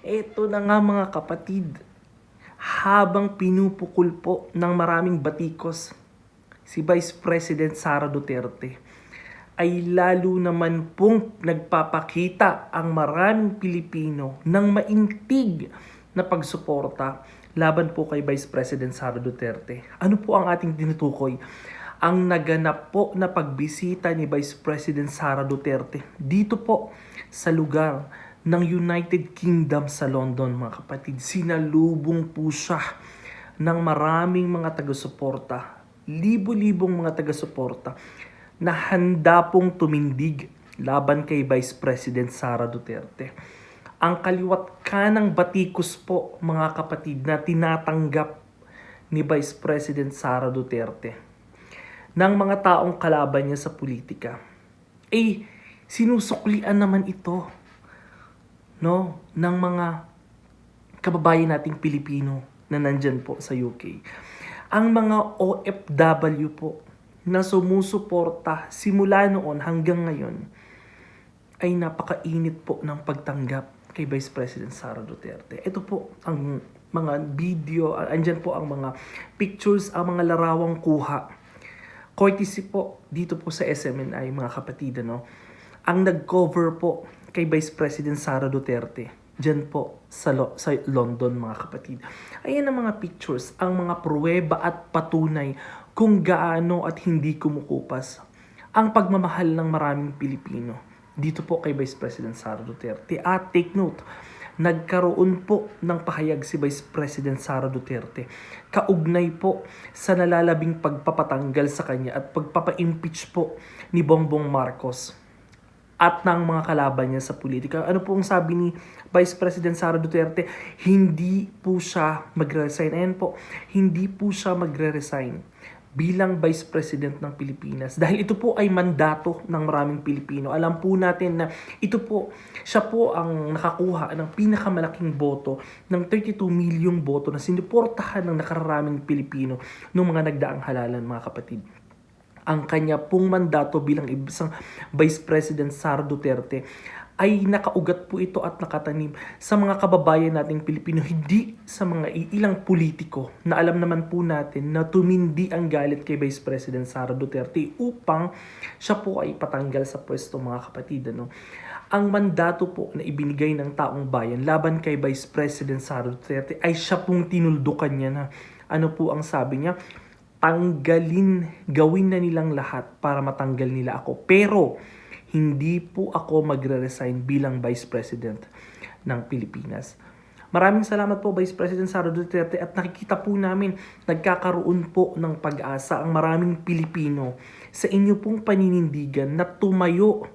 Eto na nga mga kapatid, habang pinupukul po ng maraming batikos si Vice President Sara Duterte, ay lalo naman pong nagpapakita ang maraming Pilipino ng maintig na pagsuporta laban po kay Vice President Sara Duterte. Ano po ang ating tinutukoy? Ang naganap po na pagbisita ni Vice President Sara Duterte dito po sa lugar ng United Kingdom sa London, mga kapatid. Sinalubong po siya ng maraming mga taga-suporta, libo-libong mga taga-suporta na handa pong tumindig laban kay Vice President Sara Duterte. Ang kaliwat kanang batikos po, mga kapatid, na tinatanggap ni Vice President Sara Duterte ng mga taong kalaban niya sa politika, sinusuklian naman ito ng mga kababayan nating Pilipino na nandyan po sa UK. Ang mga OFW po na sumusuporta simula noon hanggang ngayon ay napakainit po ng pagtanggap kay Vice President Sara Duterte. Ito po ang mga video, andyan po ang mga pictures, ang mga larawang kuha. Courtesy po dito po sa SMNI, mga kapatid, ang nag-cover po kay Vice President Sara Duterte dyan po sa London, mga kapatid. Ayan ang mga pictures, ang mga pruweba at patunay kung gaano at hindi kumukupas ang pagmamahal ng maraming Pilipino dito po kay Vice President Sara Duterte. At take note, nagkaroon po ng pahayag si Vice President Sara Duterte kaugnay po sa nalalabing pagpapatanggal sa kanya at pagpapa-impeach po ni Bongbong Marcos at ng mga kalaban niya sa politika. Ano po ang sabi ni Vice President Sara Duterte? Hindi po siya magre-resign. Ayan po, hindi po siya magre-resign bilang Vice President ng Pilipinas. Dahil ito po ay mandato ng maraming Pilipino. Alam po natin na siya po ang nakakuha ng pinakamalaking boto ng 32 milyong boto na sinuportahan ng nakararaming Pilipino noong mga nagdaang halalan, mga kapatid. Ang kanya pong mandato bilang isang Vice President Sara Duterte ay nakaugat po ito at nakatanim sa mga kababayan nating Pilipino, hindi sa mga ilang politiko na alam naman po natin na tumindi ang galit kay Vice President Sara Duterte upang siya po ay patanggal sa pwesto, mga kapatid. Ang mandato po na ibinigay ng taong bayan laban kay Vice President Sara Duterte ay siya pong tinuldukan niya na ano po ang sabi niya? Gawin na nilang lahat para matanggal nila ako. Pero, hindi po ako magre-resign bilang Vice President ng Pilipinas. Maraming salamat po, Vice President Sara Duterte, at nakikita po namin nagkakaroon po ng pag-asa ang maraming Pilipino sa inyo pong paninindigan na tumayo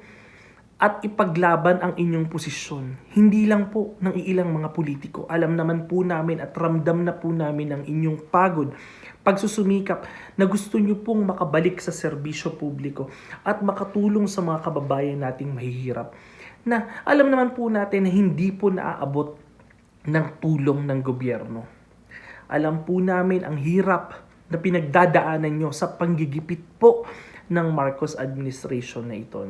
at ipaglaban ang inyong posisyon. Hindi lang po ng ilang mga politiko. Alam naman po namin at ramdam na po namin ang inyong pagod, pagsusumikap na gusto nyo pong makabalik sa serbisyo publiko at makatulong sa mga kababayan nating mahihirap. Na alam naman po natin na hindi po naaabot ng tulong ng gobyerno. Alam po namin ang hirap na pinagdadaanan nyo sa panggigipit po ng Marcos administration na ito.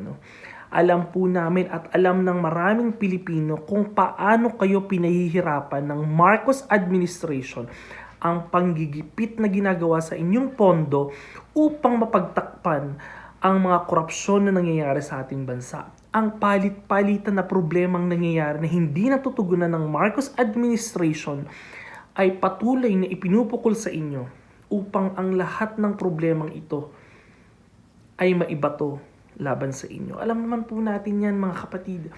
Alam po namin at alam ng maraming Pilipino kung paano kayo pinahihirapan ng Marcos administration ang panggigipit na ginagawa sa inyong pondo upang mapagtakpan ang mga korupsyon na nangyayari sa ating bansa. Ang palit-palitan na problemang nangyayari na hindi natutugunan ng Marcos administration ay patuloy na ipinupukol sa inyo upang ang lahat ng problemang ito ay maibato laban sa inyo. Alam naman po natin yan, mga kapatid.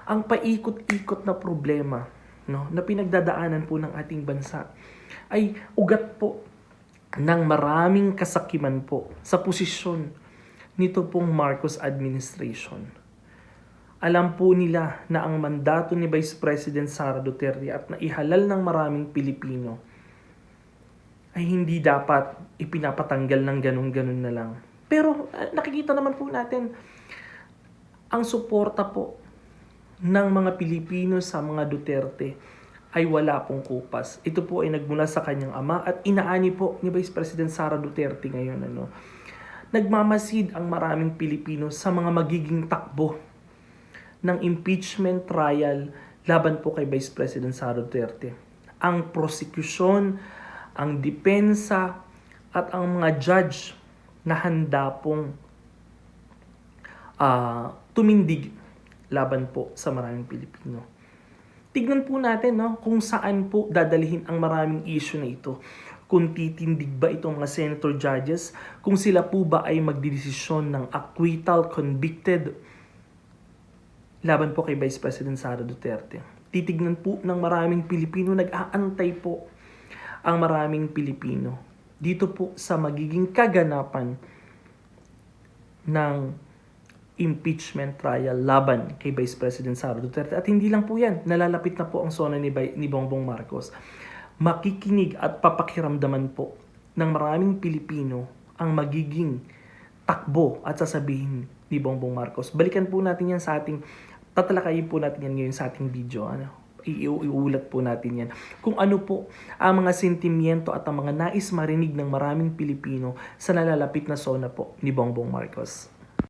Ang paikot-ikot na problema na pinagdadaanan po ng ating bansa ay ugat po ng maraming kasakiman po sa posisyon nito pong Marcos administration. Alam po nila na ang mandato ni Vice President Sara Duterte at naihalal ng maraming Pilipino ay hindi dapat ipinapatanggal ng ganun-ganun na lang. Pero nakikita naman po natin ang suporta po ng mga Pilipino sa mga Duterte ay wala pong kupas. Ito po ay nagmula sa kanyang ama at inaani po ni Vice President Sara Duterte ngayon. Nagmamasid ang maraming Pilipino sa mga magiging takbo ng impeachment trial laban po kay Vice President Sara Duterte. Ang prosekusyon, ang depensa, at ang mga judge na handa pong tumindig laban po sa maraming Pilipino. Tignan po natin kung saan po dadalhin ang maraming issue na ito. Kung titindig ba itong mga senator judges, kung sila po ba ay magdidesisyon ng acquittal, convicted, laban po kay Vice President Sara Duterte. Titignan po ng maraming Pilipino, nag-aantay po ang maraming Pilipino dito po sa magiging kaganapan ng impeachment trial laban kay Vice President Sara Duterte. At hindi lang po yan, nalalapit na po ang sona ni Bongbong Marcos. Makikinig at papakiramdaman po ng maraming Pilipino ang magiging takbo at sasabihin ni Bongbong Marcos. Balikan po natin yan sa ating, tatalakayin po natin yan ngayon sa ating video. Iuulat po natin yan. Kung ano po ang mga sentimiento at ang mga nais marinig ng maraming Pilipino sa nalalapit na sona po ni Bongbong Marcos.